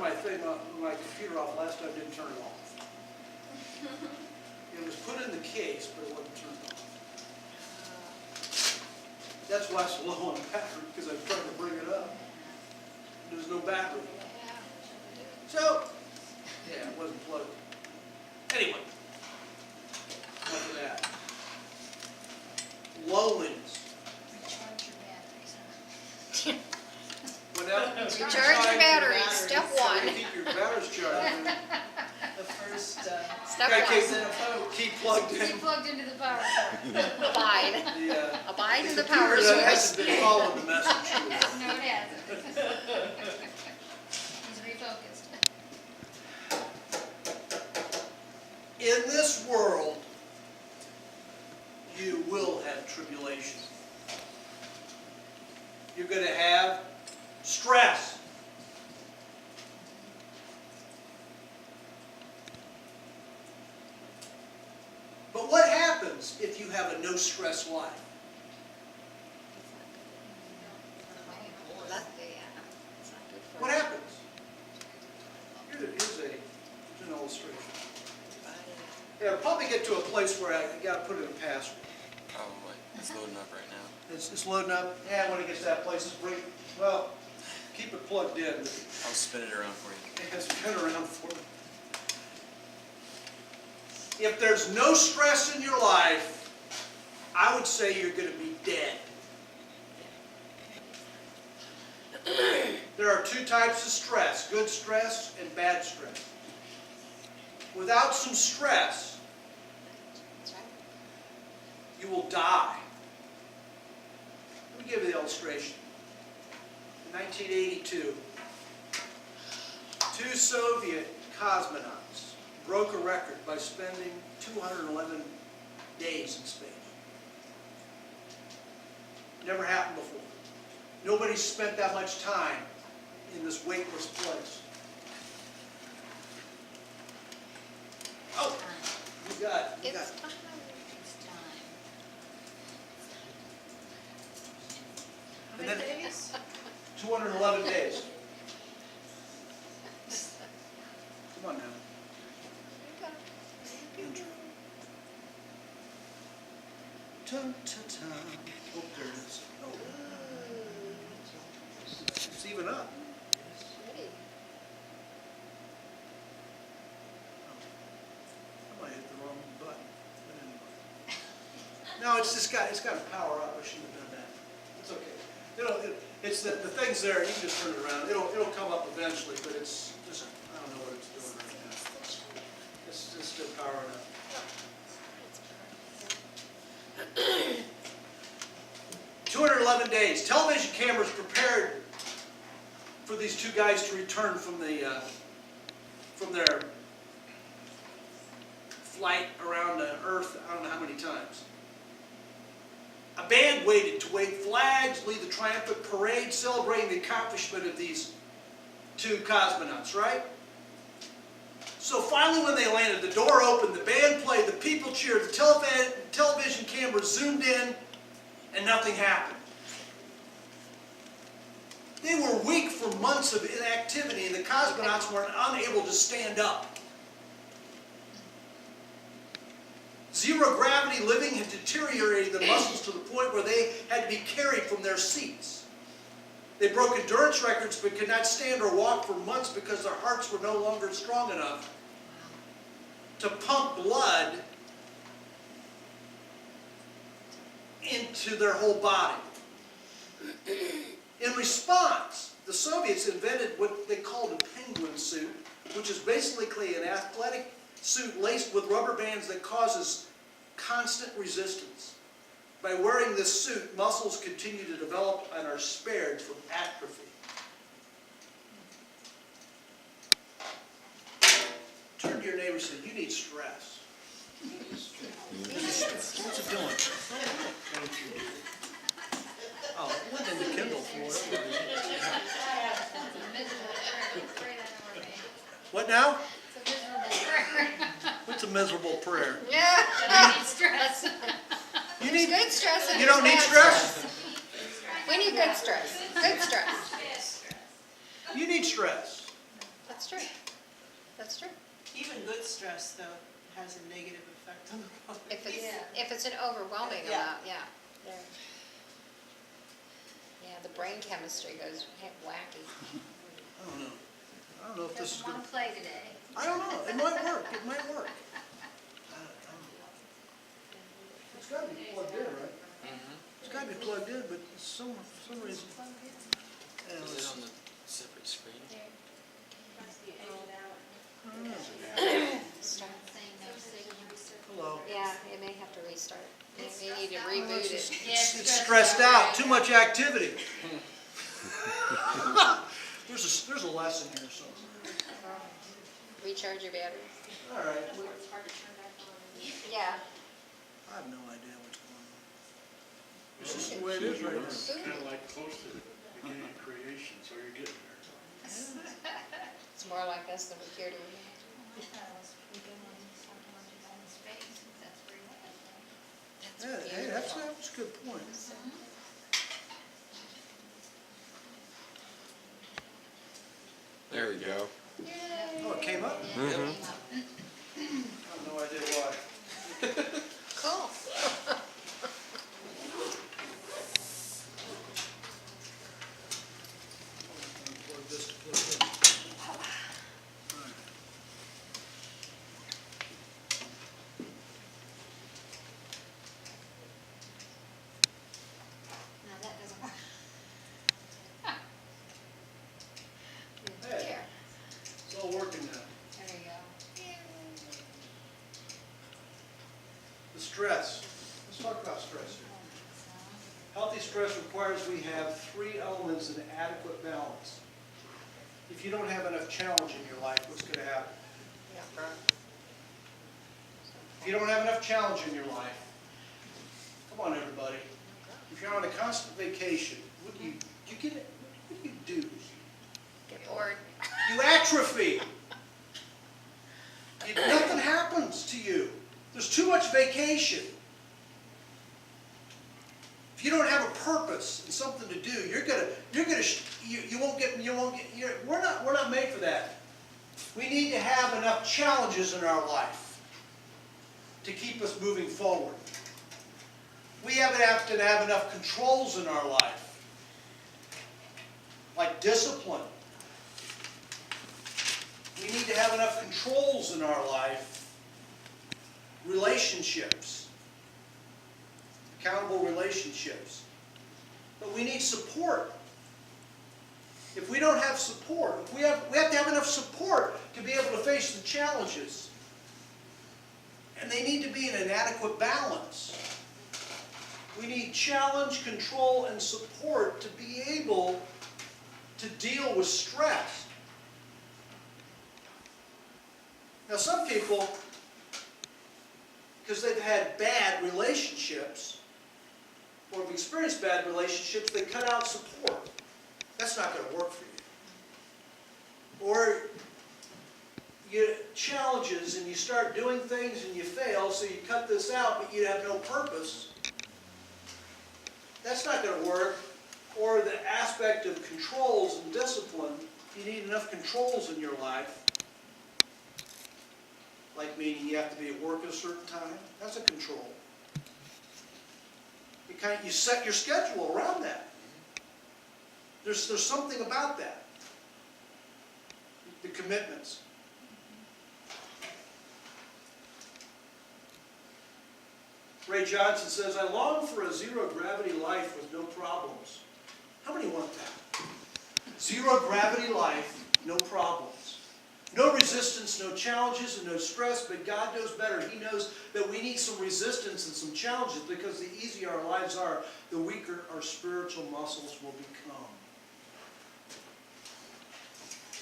My thing on my computer off last time, didn't turn it off. It was put in the case, but it wasn't turned off. That's why it's low on battery, because I'm trying to bring it up. There's no battery. So, yeah, it wasn't plugged. Anyway, enough of that. Loneliness. Recharge your batteries, Whenever Recharge your batteries, step one. Keep your batteries charged. The first Step Gotta one. keep plugged in. Keep plugged into the power. Abide. Abide in the power computer that source. hasn't been following the message. No, it hasn't. He's refocused. In this world, you will have tribulation. You're going to have stress. But what happens if you have a no-stress life? What happens? Here's an illustration. Yeah, I'll probably get to a place where I got to put in a password. Probably. It's loading up right now. It's loading up. Yeah, when it gets to that place, well, keep it plugged in. I'll spin it around for you. It has been around for me. If there's no stress in your life, I would say you're going to be dead. There are two types of stress, good stress and bad stress. Without some stress, you will die. Let me give you the illustration. In 1982, two Soviet cosmonauts broke a record by spending 211 days in space. Never happened before. Nobody's spent that much time in this weightless place. Oh, we got It's time. And then 211 days. Come on now. Intro. Ta-ta-ta. Oh, there it is. Oh. It's even up. I might hit the wrong button. But anyway. No, it's got to power up. I shouldn't have done that. It's okay. It's the thing's there. You can just turn it around. It'll come up eventually, but it's just, I don't know what it's doing right now. It's just still powering up. 211 days. Television cameras prepared for these two guys to return from their flight around the Earth. I don't know how many times. A band waited to wave flags, lead the triumphant parade, celebrating the accomplishment of these two cosmonauts, right? So finally when they landed, the door opened, the band played, the people cheered, the television camera zoomed in, and nothing happened. They were weak for months of inactivity, and the cosmonauts were unable to stand up. Zero gravity living had deteriorated the muscles to the point where they had to be carried from their seats. They broke endurance records but could not stand or walk for months because their hearts were no longer strong enough to pump blood into their whole body. In response, the Soviets invented what they called a penguin suit, which is basically an athletic suit laced with rubber bands that causes constant resistance. By wearing this suit, muscles continue to develop and are spared from atrophy. Turn to your neighbor and say, you need stress. What's it doing? Oh, it went into Kindle for it. What now? What's a miserable prayer? Yeah. We need stress. You need. Good stress. And You don't need bad stress? We need good stress. Good stress. You need stress. stress, though, has a negative effect on the body. If it's an overwhelming Yeah. amount, yeah. Yeah, the brain chemistry goes wacky. I don't know. I don't know if this is Doesn't gonna, want to play today. I don't know, it might work, it might work. It's gotta be plugged in, right? It's gotta be plugged in, but for some reason. Yeah, Is let's- it on the separate screen? Start. Saying no signal. Hello. Yeah, it may have to restart. You may need to stressed out. reboot It's it. it's stressed out, too much activity. There's a lesson here somewhere. Recharge your batteries. All right, Yeah. I have no idea what's going on. This is the way it is right now. It's kind of like close to the beginning of creation, so you're getting there. It's more like us than we care to imagine. Yeah, hey, that's a good point. There we go. Oh, it came up? Yeah, it came up. I have no idea why. Cool. Plug this, plug this. All right. No, that doesn't work. Hey. Here, It's all working now. there you go. The stress. Let's talk about stress here. Healthy stress requires we have three elements in adequate balance. If you don't have enough challenge in your life, what's going to happen? If you don't have enough challenge in your life, come on everybody, if you're on a constant vacation, what do you do? Get bored. You atrophy. Nothing happens to you. There's too much vacation. If you don't have a purpose and something to do, we're not made for that. We need to have enough challenges in our life to keep us moving forward. We have to have enough controls in our life, like discipline. We need to have enough controls in our life, relationships, accountable relationships. But we need support. If we don't have support, we have to have enough support to be able to face the challenges. And they need to be in an adequate balance. We need challenge, control, and support to be able to deal with stress. Now some people, because they've had bad relationships, or have experienced bad relationships, they cut out support. That's not going to work for you. Or you get challenges and you start doing things and you fail, so you cut this out, but you have no purpose. That's not going to work. Or the aspect of controls and discipline, you need enough controls in your life. Like meaning you have to be at work at a certain time. That's a control. You set your schedule around that. There's something about that. The commitments. Ray Johnson says, I long for a zero-gravity life with no problems. How many want that? Zero-gravity life, no problems. No resistance, no challenges, and no stress, but God knows better. He knows that we need some resistance and some challenges, because the easier our lives are, the weaker our spiritual muscles will become.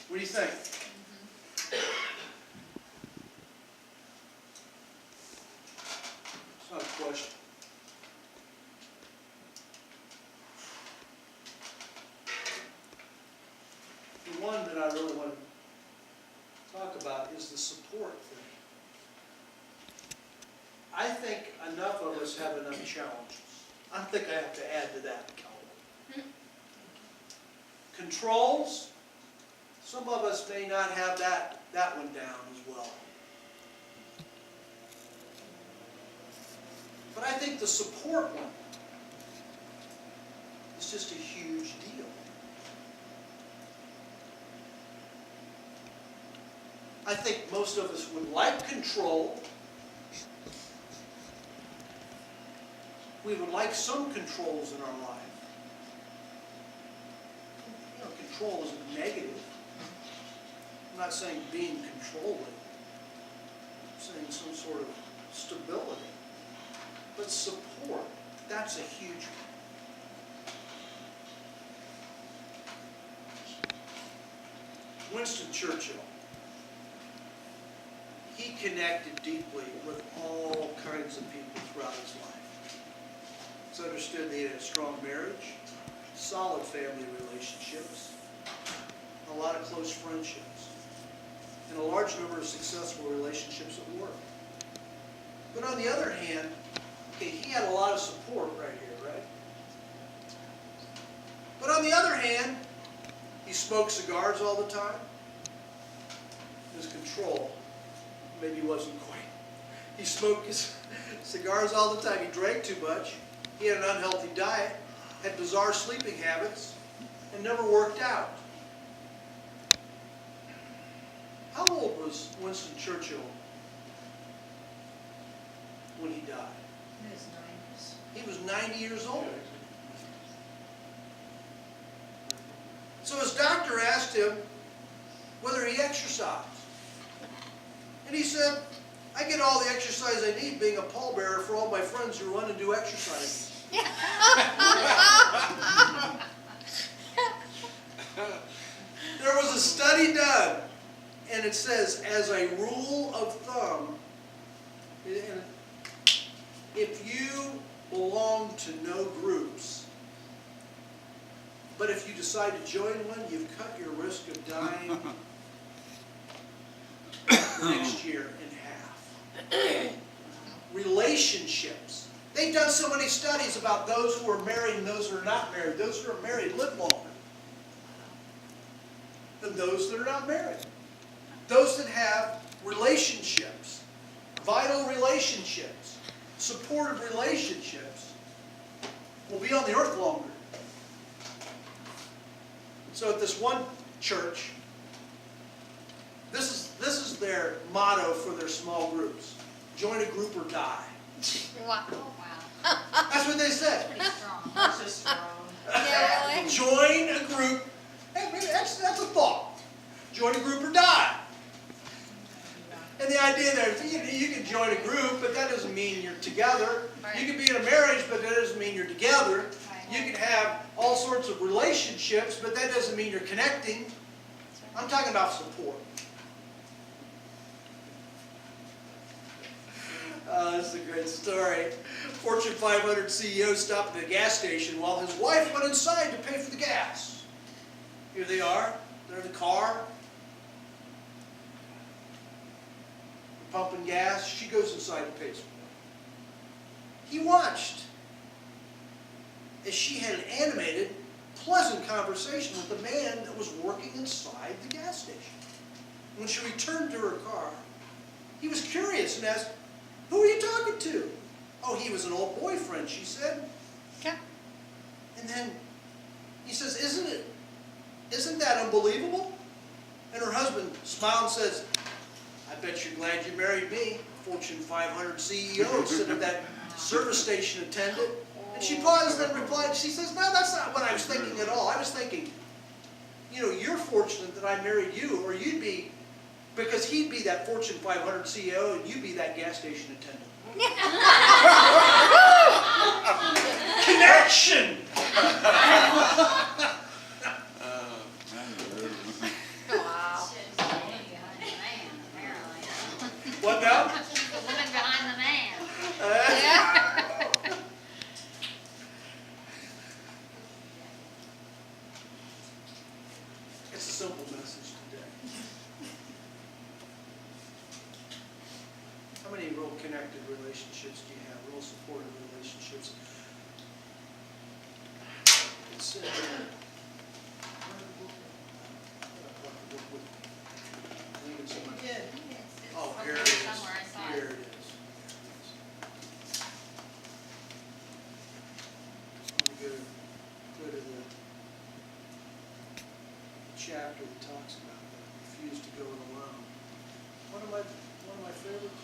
What do you think? It's not a question. The one that I really want to talk about is the support thing. I think enough of us have enough challenges. I think I have to add to that, Calvin. Controls, some of us may not have that one down as well. But I think the support one is just a huge deal. I think most of us would like control. We would like some controls in our life. You know, control isn't negative. I'm not saying being controlling. I'm saying some sort of stability. But support, that's a huge one. Winston Churchill, he connected deeply with all kinds of people throughout his life. It's understood that he had a strong marriage, solid family relationships, a lot of close friendships, and a large number of successful relationships at work. But on the other hand, okay, he had a lot of support right here, right? But on the other hand, he smoked cigars all the time. His control maybe wasn't quite. He smoked his cigars all the time. He drank too much. He had an unhealthy diet, had bizarre sleeping habits, and never worked out. How old was Winston Churchill when he died? In his 90s. He was 90 years old. So his doctor asked him whether he exercised. And he said, I get all the exercise I need being a pallbearer for all my friends who run and do exercise. There was a study done, and it says, as a rule of thumb, if you belong to no groups, but if you decide to join one, you've cut your risk of dying next year in half. Relationships. They've done so many studies about those who are married and those who are not married. Those who are married live longer than those that are not married. Those that have relationships, vital relationships, supportive relationships, will be on the earth longer. So at this one church, this is their motto for their small groups. Join a group or die. Wow. That's what they said. Pretty strong. That's just strong. Yeah, really? Join a group. Hey, that's a thought. Join a group or die. And the idea there is you can join a group, but that doesn't mean you're together. Right. You can be in a marriage, but that doesn't mean you're together. You can have all sorts of relationships, but that doesn't mean you're connecting. I'm talking about support. This is a great story. Fortune 500 CEO stopped at a gas station while his wife went inside to pay for the gas. Here they are. They're in the car. Pumping gas. She goes inside and pays for it. He watched as she had an animated, pleasant conversation with the man that was working inside the gas station. When she returned to her car, he was curious and asked, "Who are you talking to?" "Oh, he was an old boyfriend," she said. Okay. And then he says, isn't that unbelievable? And her husband smiled and says, "I bet you're glad you married me, Fortune 500 CEO," instead of that service station attendant. And she paused and then replied, she says, "No, that's not what I was thinking at all. I was thinking, you're fortunate that I married you, or you'd be, because he'd be that Fortune 500 CEO and you'd be that gas station attendant." Connection! Wow. She's the woman behind the man, apparently. What now? She's the woman behind the man. Yeah. It's a simple message today. How many real connected relationships do you have? Real supportive relationships? It's Yeah. oh, here it is. Somewhere I saw Here it. it is.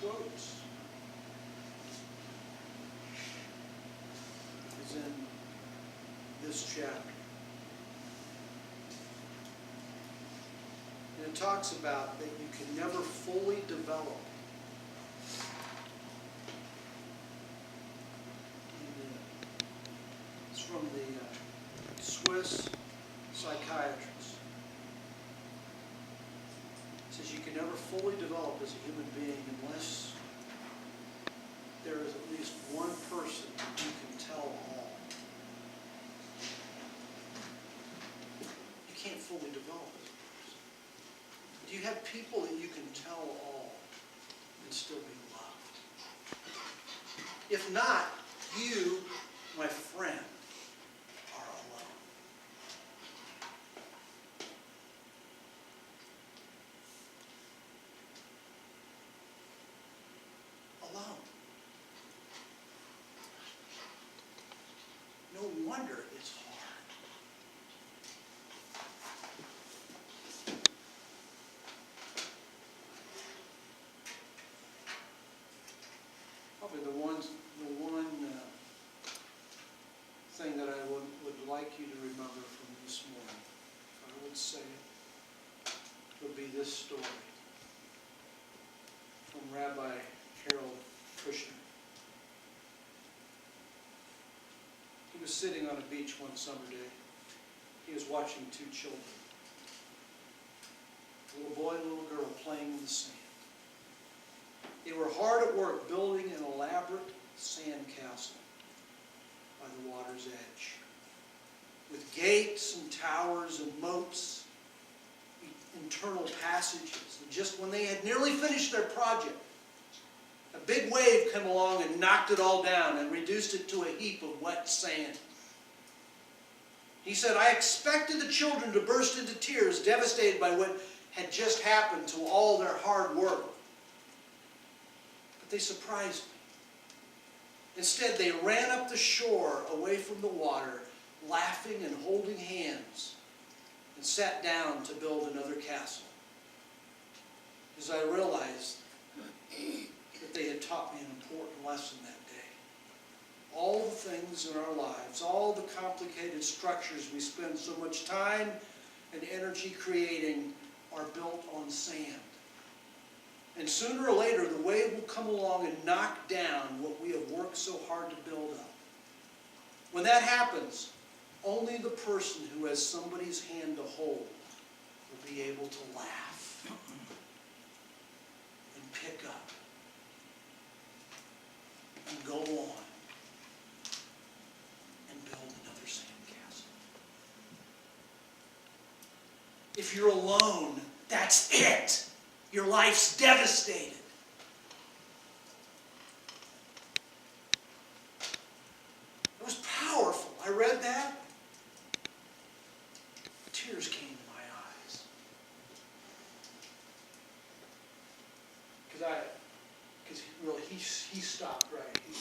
quotes is in this chapter. And it talks about that you can never fully develop. It's from the Swiss psychiatrist. It says you can never fully develop as a human being unless there is at least one person you can tell all. You can't fully develop as a person. Do you have people that you can tell all and still be loved? If not, you, my friend, are alone. Alone. No wonder it's hard. Probably the one thing that I would like you to remember from this morning, if I would say it, would be this story from Rabbi Harold Kushner. He was sitting on a beach one summer day. He was watching two children, a little boy and a little girl, playing in the sand. They were hard at work building an elaborate sand castle by the water's edge, with gates and towers and moats, internal passages. And just when they had nearly finished their project, a big wave came along and knocked it all down and reduced it to a heap of wet sand. He said, I expected the children to burst into tears, devastated by what had just happened to all their hard work. But they surprised me. Instead, they ran up the shore away from the water, laughing and holding hands, and sat down to build another castle. As I realized that they had taught me an important lesson that day. All the things in our lives, all the complicated structures we spend so much time and energy creating are built on sand. And sooner or later, the wave will come along and knock down what we have worked so hard to build up. When that happens, only the person who has somebody's hand to hold will be able to laugh and pick up and go on and build another sandcastle. If you're alone, that's it. Your life's devastated. It was powerful. I read that. Tears came to my eyes. Because really, he stopped right here.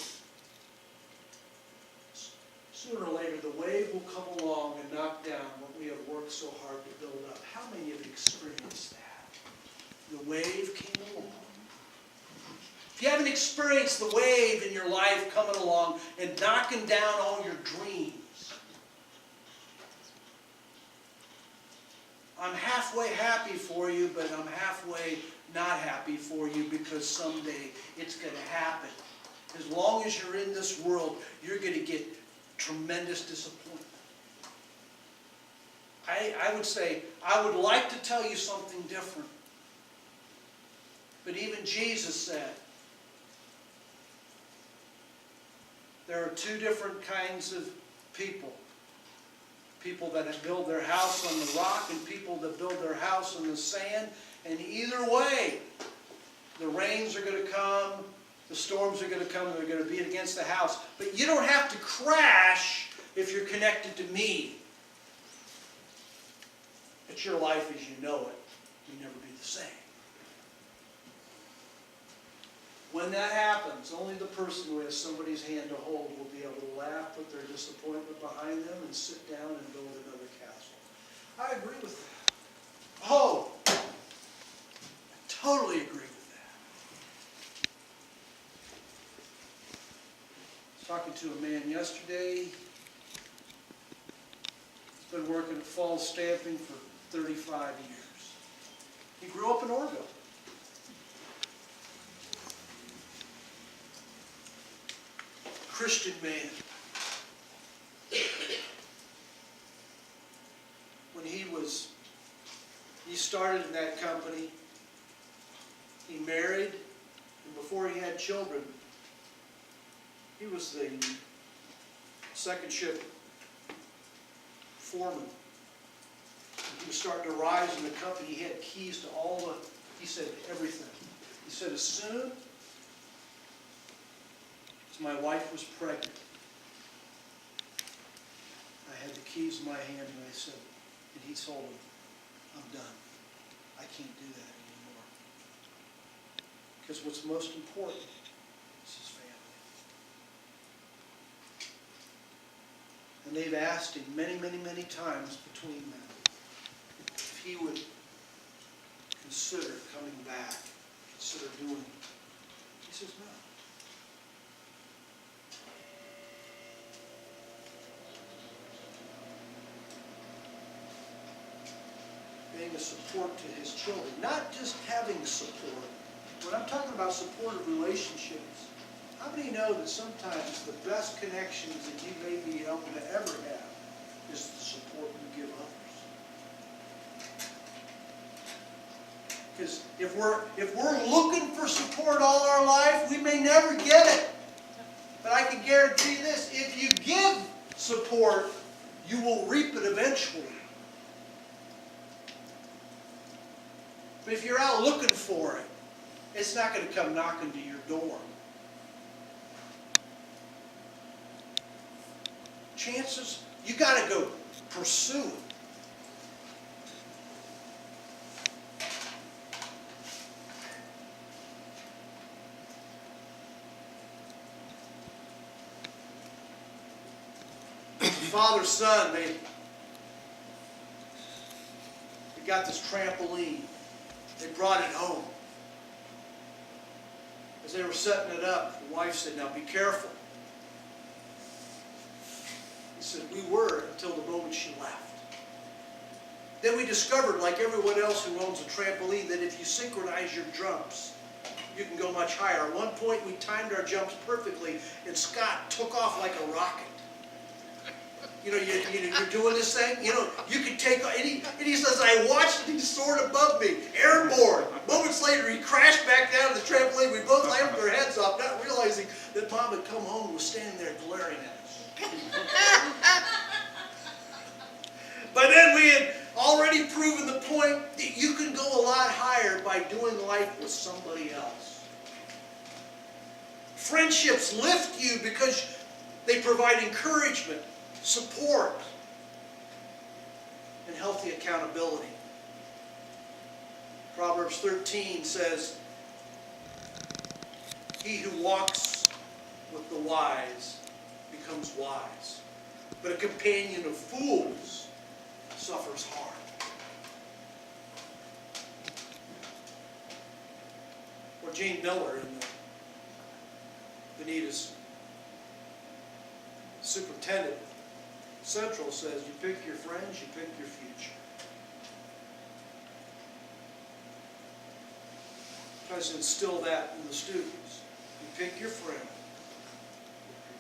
Sooner or later, the wave will come along and knock down what we have worked so hard to build up. How many have experienced that? The wave came along. If you haven't experienced the wave in your life coming along and knocking down all your dreams, I'm halfway happy for you, but I'm halfway not happy for you because someday it's going to happen. As long as you're in this world, you're going to get tremendous disappointment. I would say, I would like to tell you something different. But even Jesus said, there are two different kinds of people. People that build their house on the rock and people that build their house on the sand. And either way, the rains are going to come, the storms are going to come, they're going to beat against the house. But you don't have to crash if you're connected to me. But your life as you know it will never be the same. When that happens, only the person who has somebody's hand to hold will be able to laugh, put their disappointment behind them, and sit down and build another castle. I agree with that. Oh, I totally agree with that. talking to a man yesterday. He's been working at Falls Stamping for 35 years. He grew up in Orville. Christian man. When he started in that company, he married, and before he had children, he was the second shift foreman. He was starting to rise in the company. He had keys to he said everything. He said, as soon as my wife was pregnant, I had the keys in my hand and I said, and he told him, I'm done. I can't do that anymore. Because what's most important is his family. And they've asked him many, many, many times between them if he would consider coming back, consider doing it. He says no. Being a support to his children, not just having support. When I'm talking about supportive relationships, how many know that sometimes the best connections that you may be able to ever have is the support you give others? Because if we're looking for support all our life, we may never get it. But I can guarantee this, if you give support, you will reap it eventually. But if you're out looking for it, it's not going to come knocking to your door. Chances, you got to go pursue it. Father, son, they got this trampoline. They brought it home. As they were setting it up, the wife said, now be careful. He said, we were until the moment she left. Then we discovered, like everyone else who owns a trampoline, that if you synchronize your jumps, you can go much higher. At one point, we timed our jumps perfectly, and Scott took off like a rocket. You know, you're doing this thing, you know, you can take, and he says, I watched it, he soared above me, airborne. Moments later, he crashed back down to the trampoline. We both laughed our heads off, not realizing that Mom had come home and was standing there glaring at us. But then we had already proven the point that you can go a lot higher by doing life with somebody else. Friendships lift you because they provide encouragement, support, and healthy accountability. Proverbs 13 says, he who walks with the wise becomes wise, but a companion of fools suffers harm. Or Gene Miller in the Benita's superintendent Central says, you pick your friends, you pick your future. Tries to instill that in the students. You pick your friend, you pick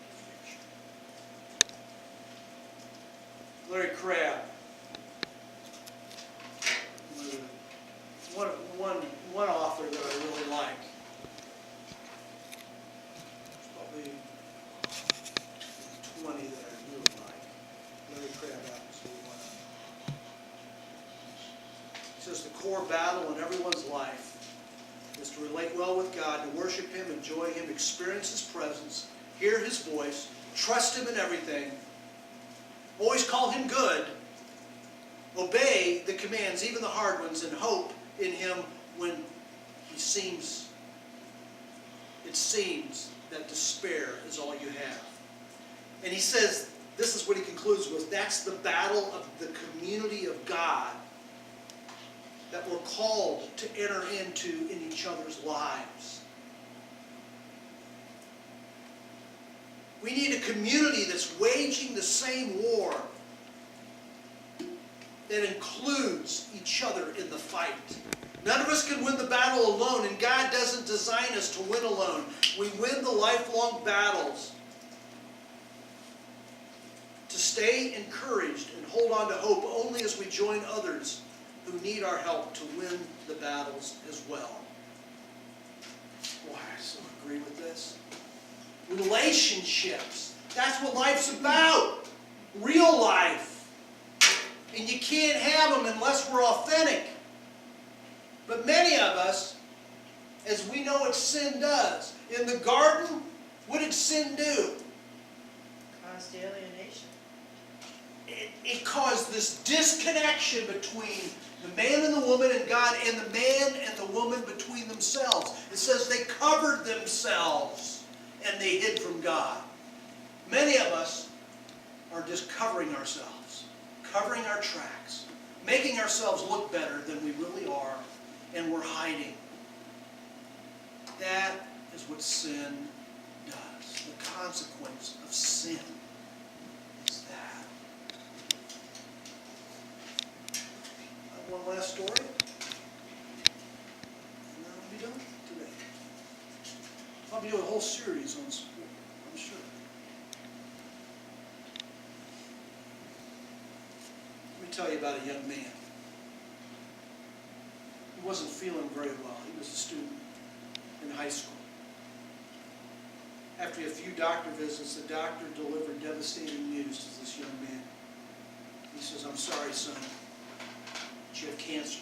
your future. Larry Crabb, one author that I really like. There's probably 20 that I really like. Larry Crabb happens to be one of them. He says the core battle in everyone's life is to relate well with God, to worship Him, enjoy Him, experience His presence, hear His voice, trust Him in everything, always call Him good, obey the commands, even the hard ones, and hope in Him when it seems that despair is all you have. And he says, this is what he concludes with, that's the battle of the community of God that we're called to enter into in each other's lives. We need a community that's waging the same war that includes each other in the fight. None of us can win the battle alone, and God doesn't design us to win alone. We win the lifelong battles to stay encouraged and hold on to hope only as we join others who need our help to win the battles as well. Boy, I so agree with this. Relationships. That's what life's about. Real life. And you can't have them unless we're authentic. But many of us, as we know what sin does, in the garden, what did sin do? Caused alienation. It caused this disconnection between the man and the woman and God, and the man and the woman between themselves. It says they covered themselves and they hid from God. Many of us are just covering ourselves, covering our tracks, making ourselves look better than we really are, and we're hiding. That is what sin does. The consequence of sin is that. One last story, and then I'll be done today. I'll be doing a whole series on support, I'm sure. Let me tell you about a young man. He wasn't feeling very well. He was a student in high school. After a few doctor visits, the doctor delivered devastating news to this young man. He says, "I'm sorry, son, but you have cancer."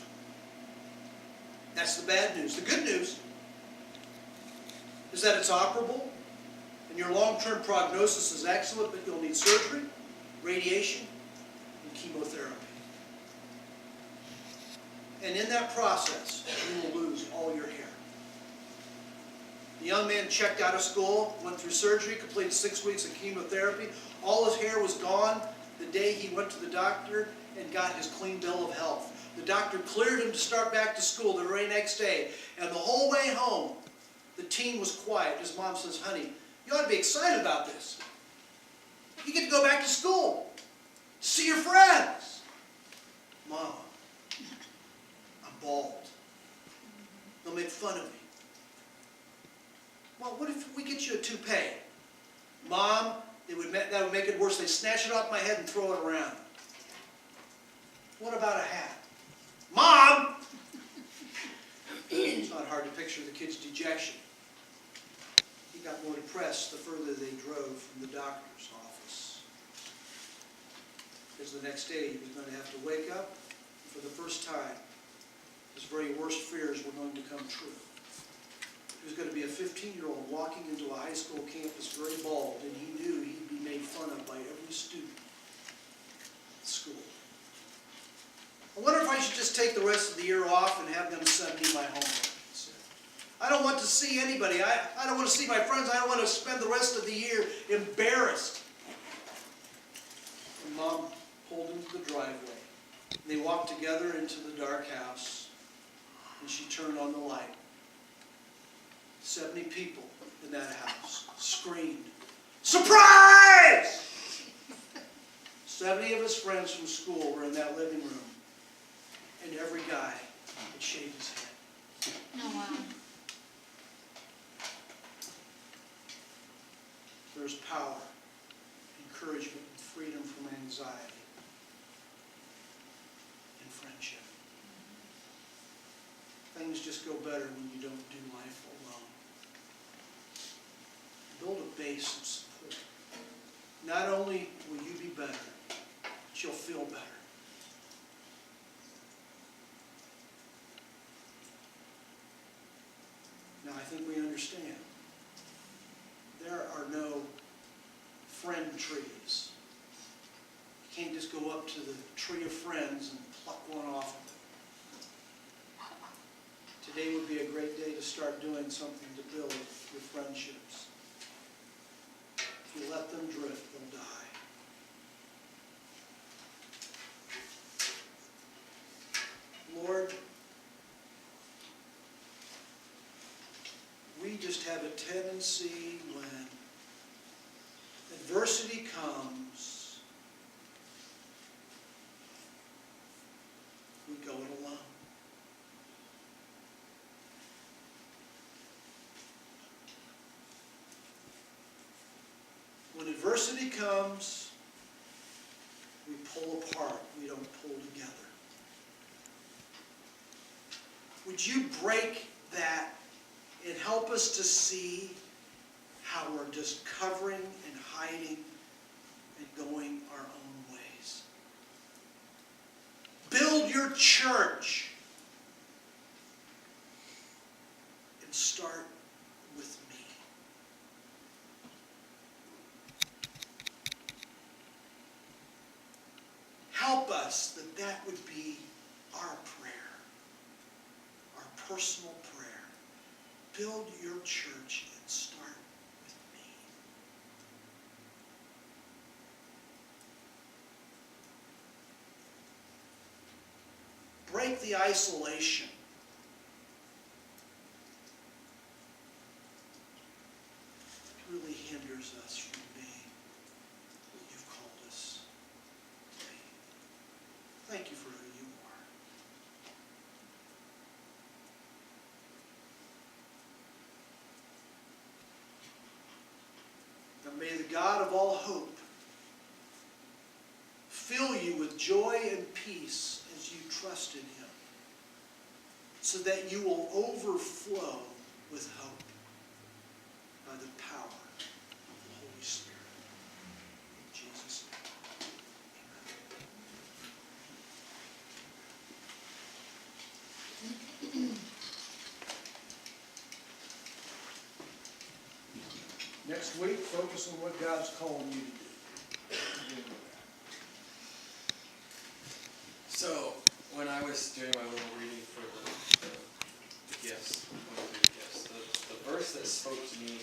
That's the bad news. The good news is that it's operable, and your long-term prognosis is excellent, but you'll need surgery, radiation, and chemotherapy. And in that process, you will lose all your hair. The young man checked out of school, went through surgery, completed 6 weeks of chemotherapy. All his hair was gone the day he went to the doctor and got his clean bill of health. The doctor cleared him to start back to school the very next day. And the whole way home, the teen was quiet. His mom says, "Honey, you ought to be excited about this. You get to go back to school, see your friends." "Mom, I'm bald. They'll make fun of me." "Well, what if we get you a toupee?" "Mom, that would make it worse. They snatch it off my head and throw it around." "What about a hat?" "Mom!" It's not hard to picture the kid's dejection. He got more depressed the further they drove from the doctor's office. Because the next day he was going to have to wake up, and for the first time, his very worst fears were going to come true. He was going to be a 15-year-old walking into a high school campus very bald, and he knew he'd be made fun of by every student at school. "I wonder if I should just take the rest of the year off and have them send me my homework," he said. "I don't want to see anybody. I don't want to see my friends. I don't want to spend the rest of the year embarrassed." And Mom pulled into the driveway. And they walked together into the dark house, and she turned on the light. 70 people in that house screamed, "Surprise!" 70 of his friends from school were in that living room, and every guy had shaved his head. Oh, wow. There's power, encouragement, and freedom from anxiety in friendship. Things just go better when you don't do life alone. Build a base of support. Not only will you be better, but you'll feel better. Now, I think we understand. There are no friend trees. You can't just go up to the tree of friends and pluck one off of it. Today would be a great day to start doing something to build your friendships. If you let them drift, they'll die. Lord, we just have a tendency when adversity comes, we go it alone. When adversity comes, we pull apart, we don't pull together. Would you break that and help us to see how we're just covering and hiding and going our own ways? Build your church and start with me. Help us that that would be our prayer, our personal prayer. Build your church and start with me. Break the isolation. It really hinders us from being what you've called us to be. Thank you for who you are. And may the God of all hope fill you with joy and peace as you trust in Him, so that you will overflow with hope by the power of the Holy Spirit. In Jesus' name, amen. Next week, focus on what God's calling you to do. So, when I was doing my little reading for the gifts, the verse that spoke to me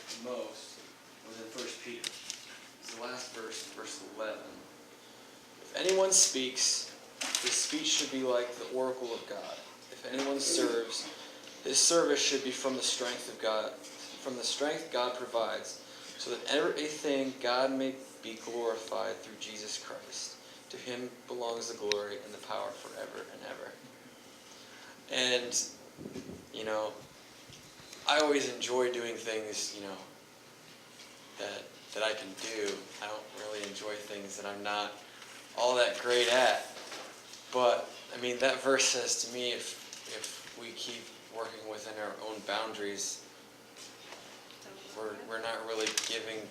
the most was in 1 Peter. It's the last verse, verse 11. If anyone speaks, his speech should be like the oracle of God. If anyone serves, his service should be from the strength of God, from the strength God provides, so that everything God may be glorified through Jesus Christ. To Him belongs the glory and the power forever and ever. And, you know, I always enjoy doing things, you know, that I can do. I don't really enjoy things that I'm not all that great at. But, I mean, that verse says to me, if we keep working within our own boundaries, we're not really giving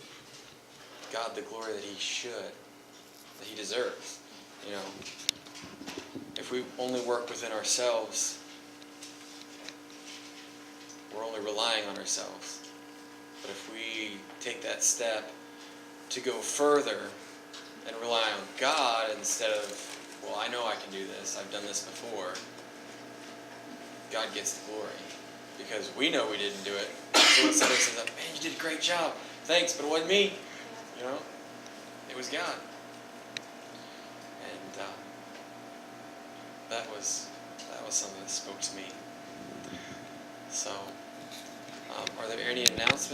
God the glory that He should, that He deserves. You know, if we only work within ourselves, we're only relying on ourselves. But if we take that step to go further and rely on God instead of, well, I know I can do this, I've done this before, God gets the glory. Because we know we didn't do it. So when somebody says, man, you did a great job, thanks, but it wasn't me. You know, it was God. And that was something that spoke to me. So, are there any announcements?